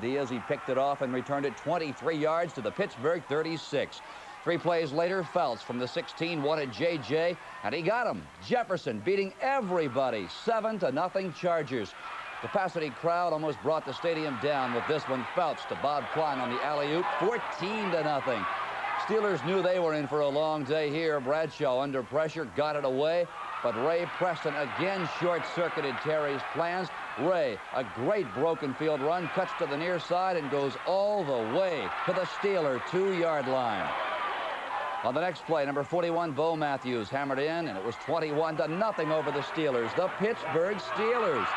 Diaz. He picked it off and returned it 23 yards to the Pittsburgh 36. 3 plays later, Felts from the 16 wanted J.J., and he got him. Jefferson beating everybody, 7-0 Chargers. Capacity crowd almost brought the stadium down with this one. Felts to Bob Klein on the alley-oop, 14-0. Steelers knew they were in for a long day here. Bradshaw under pressure, got it away, but Ray Preston again short-circuited Terry's plans. Ray, a great broken field run, cuts to the near side and goes all the way to the Steeler 2-yard line. On the next play, number 41, Bo Matthews hammered in, and it was 21-0 over the Steelers, the Pittsburgh Steelers.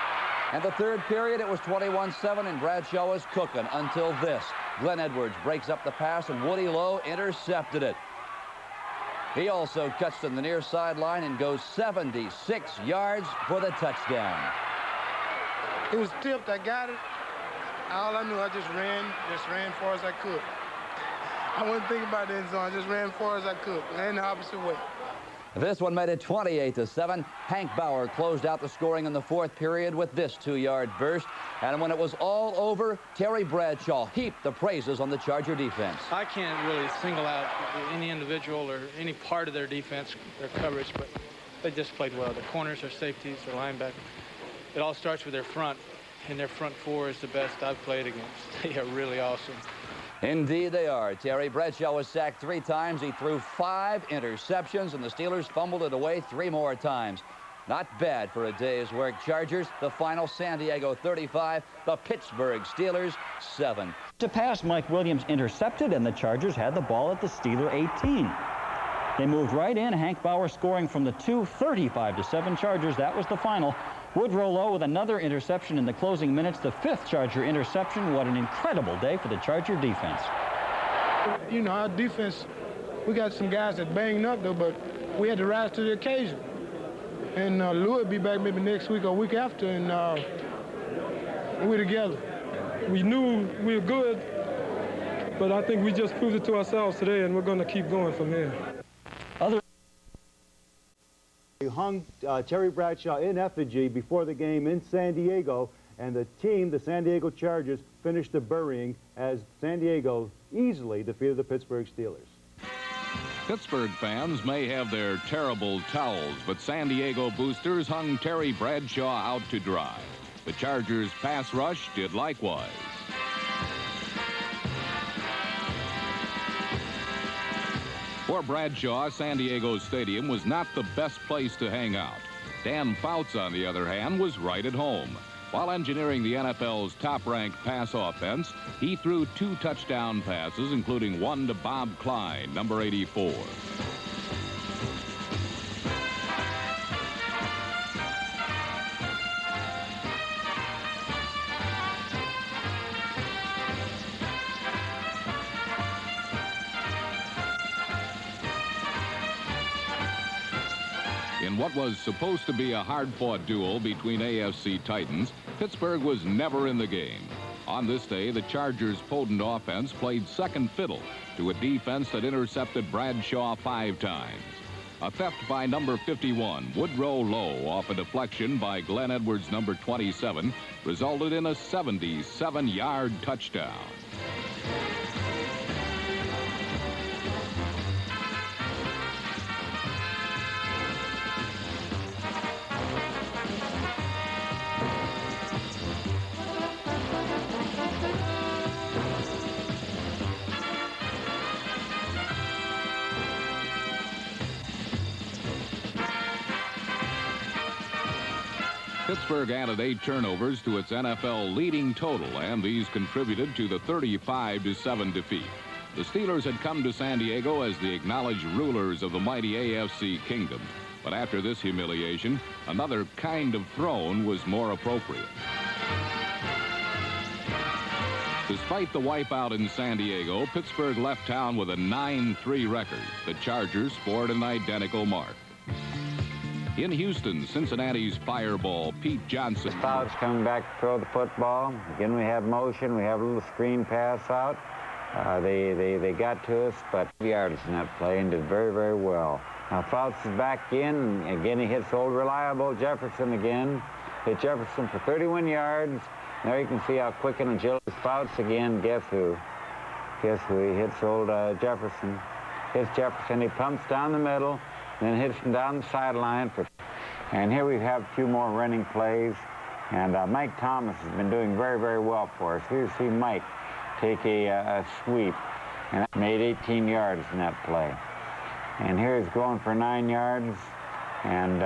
And the third period, it was 21-7, and Bradshaw was cooking until this. Glenn Edwards breaks up the pass, and Woody Lowe intercepted it. He also cuts to the near sideline and goes 76 yards for the touchdown. It was tipped. I got it. All I knew, I just ran far as I could. I wasn't thinking about the end zone. I just ran far as I could. Ran the opposite way. This one made it 28-7. Hank Bauer closed out the scoring in the fourth period with this 2-yard burst. And when it was all over, Terry Bradshaw heaped the praises on the Charger defense. I can't really single out any individual or any part of their defense, their coverage, but they just played well. Their corners, their safeties, their linebackers. It all starts with their front, and their front four is the best I've played against. They are really awesome. Indeed they are. Terry Bradshaw was sacked 3 times. He threw 5 interceptions, and the Steelers fumbled it away 3 more times. Not bad for a day's work. Chargers, the final, San Diego 35, the Pittsburgh Steelers 7. To pass, Mike Williams intercepted, and the Chargers had the ball at the Steeler 18. They moved right in. Hank Bauer scoring from the 2, 35-7 Chargers. That was the final. Woodrow Lowe with another interception in the closing minutes, the 5th Charger interception. What an incredible day for the Charger defense. You know, our defense, we got some guys that banged up, though, but we had to rise to the occasion. And Lou will be back maybe next week or week after, and we're together. We knew we were good, but I think we just proved it to ourselves today, and we're going to keep going from here. We hung Terry Bradshaw in effigy before the game in San Diego, and the team, the San Diego Chargers, finished the burying as San Diego easily defeated the Pittsburgh Steelers. Pittsburgh fans may have their terrible towels, but San Diego boosters hung Terry Bradshaw out to dry. The Chargers' pass rush did likewise. For Bradshaw, San Diego Stadium was not the best place to hang out. Dan Fouts, on the other hand, was right at home. While engineering the NFL's top-ranked pass offense, he threw 2 touchdown passes, including one to Bob Klein, number 84. In what was supposed to be a hard-fought duel between AFC Titans, Pittsburgh was never in the game. On this day, the Chargers' potent offense played second fiddle to a defense that intercepted Bradshaw 5 times. A theft by number 51, Woodrow Lowe, off a deflection by Glenn Edwards, number 27, resulted in a 77-yard touchdown. Pittsburgh added 8 turnovers to its NFL leading total, and these contributed to the 35-7 defeat. The Steelers had come to San Diego as the acknowledged rulers of the mighty AFC kingdom. But after this humiliation, another kind of throne was more appropriate. Despite the wipeout in San Diego, Pittsburgh left town with a 9-3 record. The Chargers scored an identical mark. In Houston, Cincinnati's fireball, Pete Johnson. Fouts coming back to throw the football. Again, we have motion. We have a little screen pass out. They got to us, but yards in that play and did very, very well. Now Fouts is back in. Again, he hits old reliable Jefferson again. Hit Jefferson for 31 yards. There you can see how quick and agile he spouts again. Guess who? Guess who? He hits old Jefferson. Hits Jefferson. He pumps down the middle, then hits him down the sideline. And here we have two more running plays. And Mike Thomas has been doing very, very well for us. Here you see Mike take a sweep, and that made 18 yards in that play. And here he's going for 9 yards. And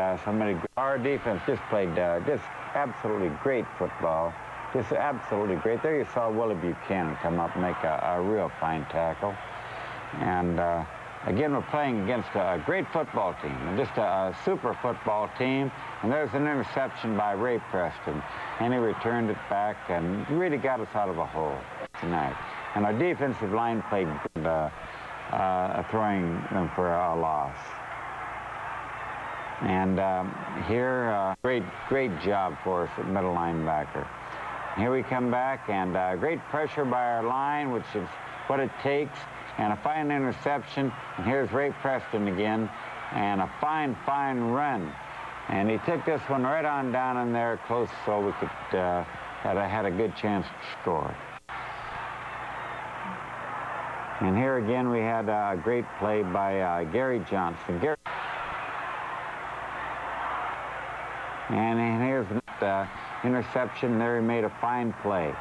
our defense just played just absolutely great football. Just absolutely great. There you saw Willie Buchanan come up and make a real fine tackle. And again, we're playing against a great football team, and just a super football team. And there's an interception by Ray Preston, and he returned it back and really got us out of a hole tonight. And our defensive line played good, throwing them for a loss. And here, great job for us at middle linebacker. Here we come back, and great pressure by our line, which is what it takes, and a fine interception. And here's Ray Preston again, and a fine, fine run. And he took this one right on down in there close, so we could had a good chance to score. And here again we had a great play by Gary Johnson. And here's the interception there. He made a fine play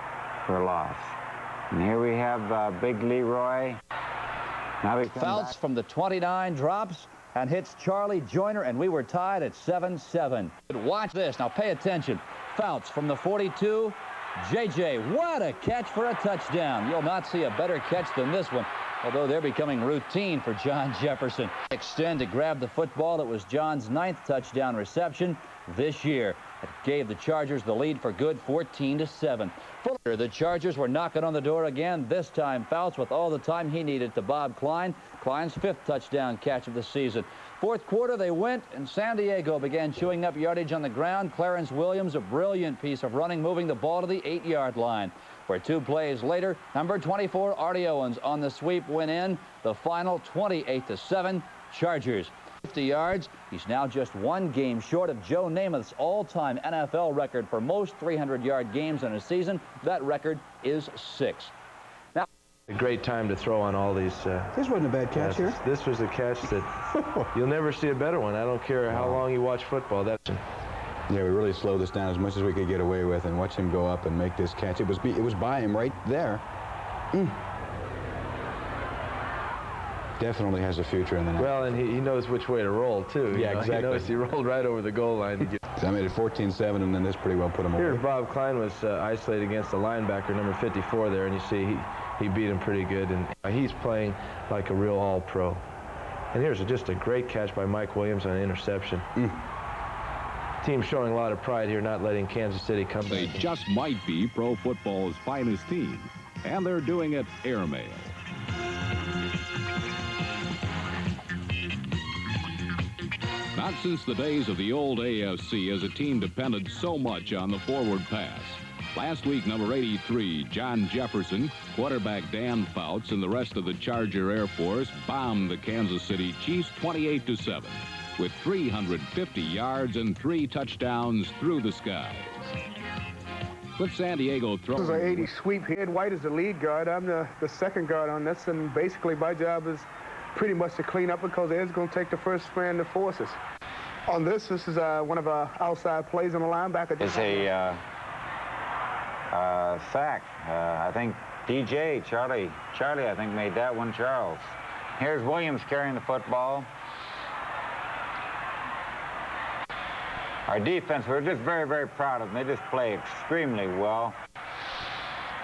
for a loss. And here we have Big Leroy. Now we Fouts from the 29 drops and hits Charlie Joyner, and we were tied at 7-7. But watch this. Now pay attention. Fouts from the 42. JJ, what a catch for a touchdown. You'll not see a better catch than this one, although they're becoming routine for John Jefferson. Extend to grab the football. It was John's 9th touchdown reception this year. It gave the Chargers the lead for good, 14-7. The Chargers were knocking on the door again. This time, Fouts with all the time he needed to Bob Klein. Klein's 5th touchdown catch of the season. Fourth quarter, they went, and San Diego began chewing up yardage on the ground. Clarence Williams, a brilliant piece of running, moving the ball to the 8-yard line, where 2 plays later, number 24, Artie Owens on the sweep went in. The final 28-7, Chargers. 50 yards. He's now just 1 game short of Joe Namath's all-time NFL record for most 300-yard games in a season. That record is 6. Now, a great time to throw on all these. This wasn't a bad catch here. This was a catch that you'll never see a better one. I don't care how long you watch football. That's. Yeah, we really slowed this down as much as we could get away with and watch him go up and make this catch. It was by him right there. Definitely has a future in the night. Well, and he knows which way to roll, too. Yeah, exactly. He knows he rolled right over the goal line to get. So I made it 14-7, and then this pretty well put him away. Here, Bob Klein was isolated against the linebacker, number 54 there, and you see he beat him pretty good, and he's playing like a real all-pro. And here's just a great catch by Mike Williams on an interception. Team showing a lot of pride here, not letting Kansas City come They back. just might be pro football's finest team, and they're doing it airmail. Not since the days of the old AFC has a team depended so much on the forward pass. Last week, number 83, John Jefferson, quarterback Dan Fouts, and the rest of the Charger Air Force bombed the Kansas City Chiefs 28-7 with 350 yards and 3 touchdowns through the skies. With San Diego throwing. This is an 80 sweep here. Ed White is the lead guard. I'm the second guard on this, and basically my job is pretty much to clean up because Ed's going to take the first man to force us. On this is one of our outside plays on the linebacker. It's a sack. I think Charlie, I think, made that one, Charles. Here's Williams carrying the football. Our defense, we're just very, very proud of them. They just play extremely well.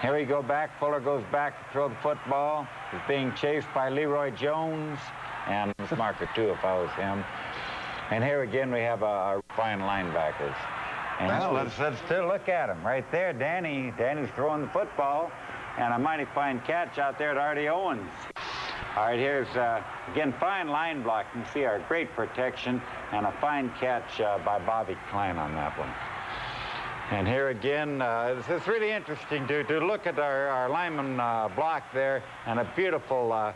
Here we go back. Fuller goes back to throw the football. He's being chased by Leroy Jones, and this marker too if I was him. And here again we have our fine linebackers. And let's still look at him right there. Danny's throwing the football, and a mighty fine catch out there to Artie Owens. All right, here's again fine line block. You can see our great protection and a fine catch by Bobby Klein on that one. And here again, it's really interesting to look at our lineman block there, and a beautiful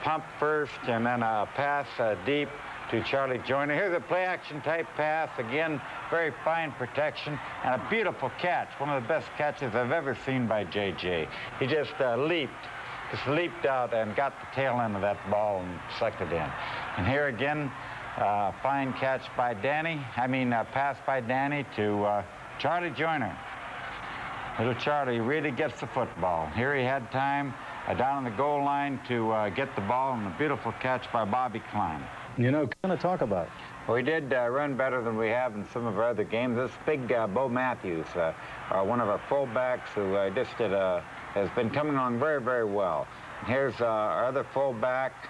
pump first and then a pass deep to Charlie Joyner. Here's a play-action type pass. Again, very fine protection and a beautiful catch. One of the best catches I've ever seen by J.J. He just leaped out and got the tail end of that ball and sucked it in. And here again, fine catch by pass by Danny to Charlie Joyner. Little Charlie really gets the football. Here he had time down on the goal line to get the ball, and a beautiful catch by Bobby Klein. You know, kind of talk about it. Well, we did run better than we have in some of our other games. This big Bo Matthews, one of our fullbacks who has been coming on very, very well. And here's our other fullback,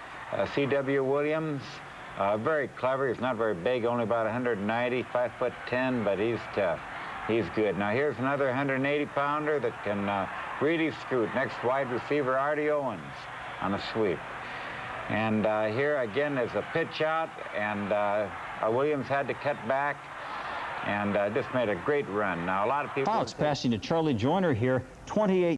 C.W. Williams. Very clever. He's not very big, only about 190, 5'10", but he's tough. He's good. Now here's another 180-pounder that can really scoot. Next wide receiver, Artie Owens on a sweep. And here again is a pitch out, and Williams had to cut back and just made a great run. Now a lot of people... Fouts passing to Charlie Joyner here, 28